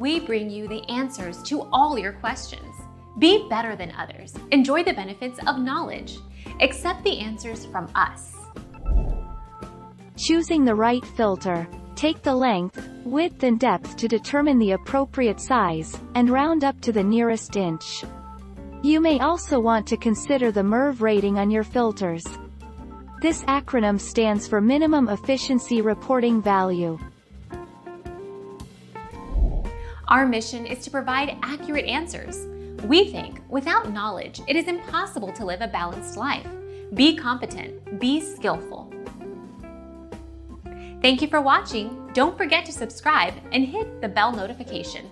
We bring you the answers to all your questions. Be better than others. Enjoy the benefits of knowledge. Accept the answers from us. Choosing the right filter. Take the length, width and depth to determine the appropriate size, and round up to the nearest inch. You may also want to consider the MERV rating on your filters. This acronym stands for Minimum Efficiency Reporting Value. Our mission is to provide accurate answers. We think without knowledge, it is impossible to live a balanced life. Be competent, be skillful. Thank you for watching. Don't forget to subscribe and hit the bell notification.